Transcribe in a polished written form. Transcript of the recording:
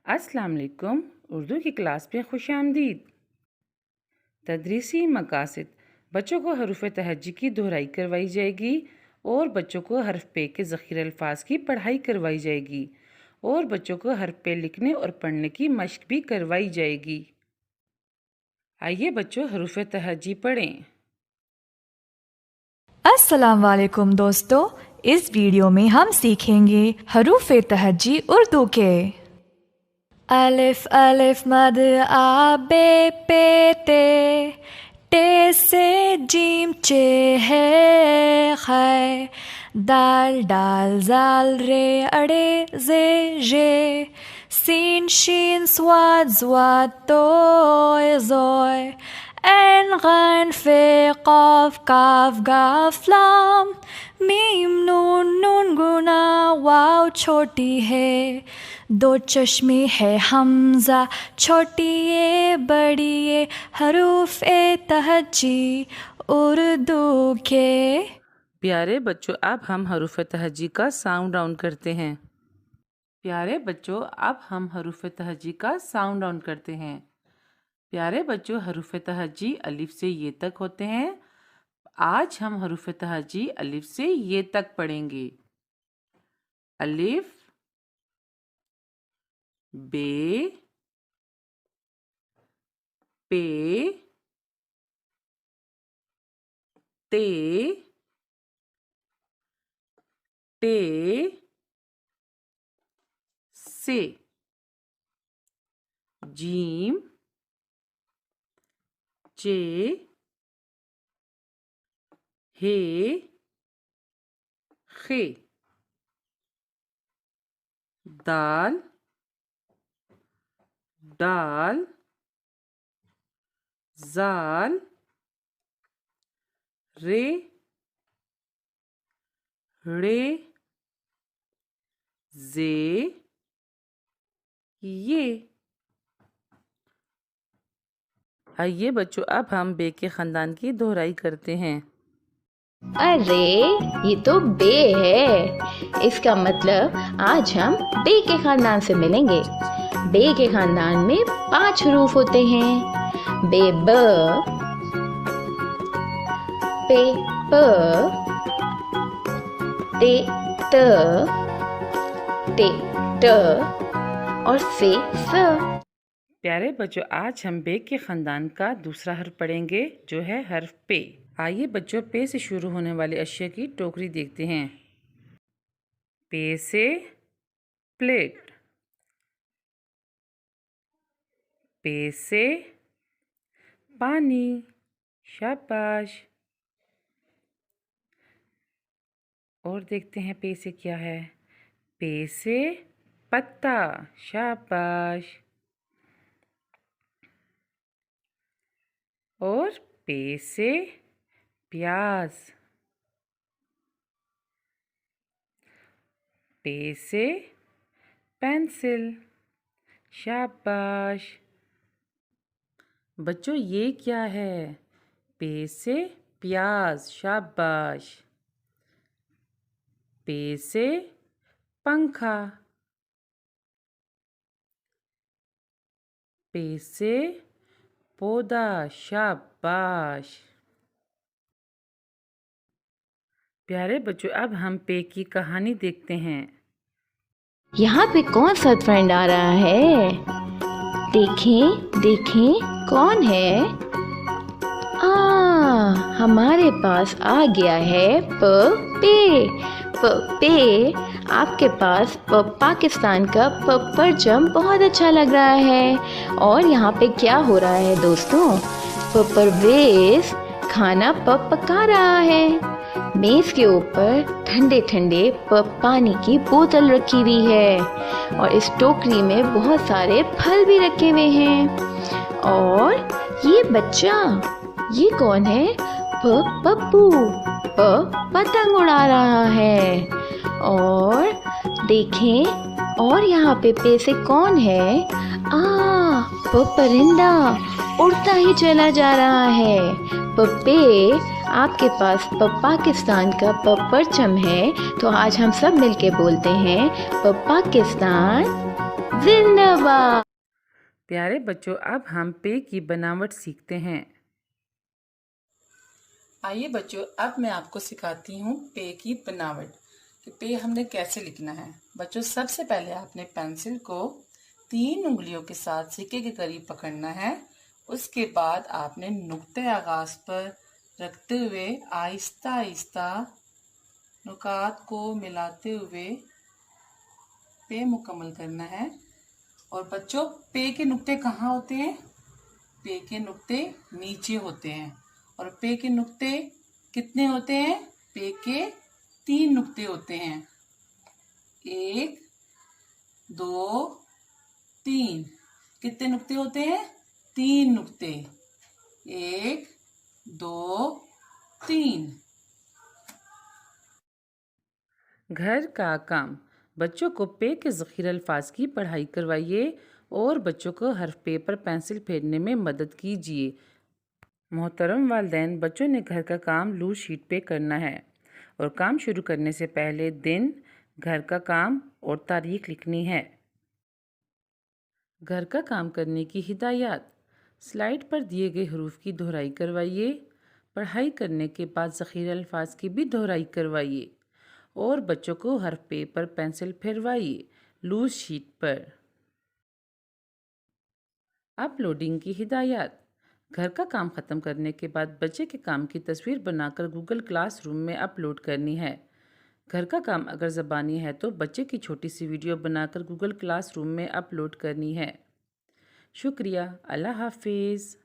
अस्सलाम वालेकुम। उर्दू की क्लास में खुशामदीद। तदरीसी मकासद, बच्चों को हरूफ तहज्जी की दोहराई करवाई जाएगी और बच्चों को हर्फ पे के ज़ख़ीर अल्फाज की पढ़ाई करवाई जाएगी और बच्चों को हर्फ पे लिखने और पढ़ने की मशक भी करवाई जाएगी। आइए बच्चों हरूफ तहज्जी पढ़ें। अस्सलाम वालेकुम दोस्तों, इस वीडियो में हम सीखेंगे हरूफ तहज्जी उर्दू के। अलिफ अलिफ मद आ बे पे ते से जीम चे है खै, दाल डाल जाल रे अड़े जे जे, सीन शीन स्वाद स्वाद तोय जोय, ऐन गैन फे क़ाफ काफ गाफ लाम, मीम नून नून गुना वाव छोटी है, दो चश्मे है हमजा छोटी ये बड़ी ये, हरूफ तहज्जी उर्दू के। प्यारे बच्चों, अब हम हरूफ तहज्जी का साउंड डाउन करते हैं। प्यारे बच्चों, अब हम हरूफ तहज्जी का साउंड डाउन करते हैं। प्यारे बच्चों, हरूफ तहज्जी अलिफ से ये तक होते हैं। आज हम हरूफ तहज्जी अलिफ से ये तक पढ़ेंगे। अलिफ, बे, पे, ते, टे, से, जीम, चे, हे, खे, दाल, डाल, जाल, रे, रे, जे, ये। आइए बच्चों, अब हम बे के ख़ानदान की दोहराई करते हैं। अरे ये तो बे है, इसका मतलब आज हम बे के खानदान से मिलेंगे। बे के खानदान में 5 हरूफ होते हैं। बे ब, पे प, ते त, ते ट और से स। प्यारे बच्चों, आज हम बे के ख़ानदान का दूसरा हर्फ पढ़ेंगे जो है हर्फ पे। आइए बच्चों, पे से शुरू होने वाले अशिया की टोकरी देखते हैं। पे से प्लेट, पे से पानी, शाबाश। और देखते हैं पे से क्या है। पे से पत्ता, शाबाश। और पे से प्याज, पे से पेंसिल, शाबाश। बच्चों ये क्या है? पे से प्याज, शाबाश। पे से पंखा, पे से पौधा, शाबाश। प्यारे बच्चों, अब हम पे की कहानी देखते हैं। यहाँ पे कौन सा फ्रेंड आ रहा है? देखें देखें कौन है? हमारे पास आ गया है पे। पे आपके पास पाकिस्तान का परचम बहुत अच्छा लग रहा है। और यहाँ पे क्या हो रहा है दोस्तों? परवेज खाना पका रहा है। मेज के ऊपर ठंडे ठंडे पानी की बोतल रखी हुई है और इस टोकरी में बहुत सारे फल भी रखे हुए हैं। और ये बच्चा, ये कौन है? पप्पू पतंग उड़ा रहा है। और देखें, और यहाँ पे से कौन है? परिंदा उड़ता ही चला जा रहा है। पे आपके पास पाकिस्तान का परचम है, तो आज हम सब मिलके बोलते हैं पाकिस्तान जिंदाबाद। प्यारे बच्चों, अब हम पे की बनावट सीखते हैं। आइए बच्चों, अब मैं आपको सिखाती हूँ पे की बनावट कि पे हमने कैसे लिखना है। बच्चों, सबसे पहले आपने पेंसिल को 3 उंगलियों के साथ सिक्के के करीब पकड़ना है। उसके बाद आपने नुक्ते आगाज पर रखते हुए आहिस्ता आहिस्ता नुकात को मिलाते हुए पे मुकम्मल करना है। और बच्चों, पे के नुक्ते कहाँ होते हैं? पे के नुक्ते नीचे होते हैं। और पे के नुक्ते कितने होते हैं? पे के 3 नुक्ते होते हैं। 1 2 3। कितने नुक्ते होते हैं? 3 नुक्ते। 1 2 3। घर का काम। बच्चों को पे के ज़ख़ीर अल्फाज की पढ़ाई करवाइए और बच्चों को हर्फ पे पर पेंसिल फेरने में मदद कीजिए। मोहतरम वालिदैन, बच्चों ने घर का काम लूज शीट पे करना है और काम शुरू करने से पहले दिन, घर का काम और तारीख लिखनी है। घर का काम करने की हिदायत। स्लाइड पर दिए गए हरूफ की दोहराई करवाइए। पढ़ाई करने के बाद ज़ख़ीर अल्फाज की भी दोहराई करवाइए और बच्चों को हर्फ पे पर पेंसिल फेरवाइए लूज शीट पर। अपलोडिंग की हिदायत। घर का काम ख़त्म करने के बाद बच्चे के काम की तस्वीर बनाकर गूगल क्लासरूम में अपलोड करनी है। घर का काम अगर ज़बानी है तो बच्चे की छोटी सी वीडियो बनाकर गूगल क्लासरूम में अपलोड करनी है। शुक्रिया। अल्लाह हाफिज़।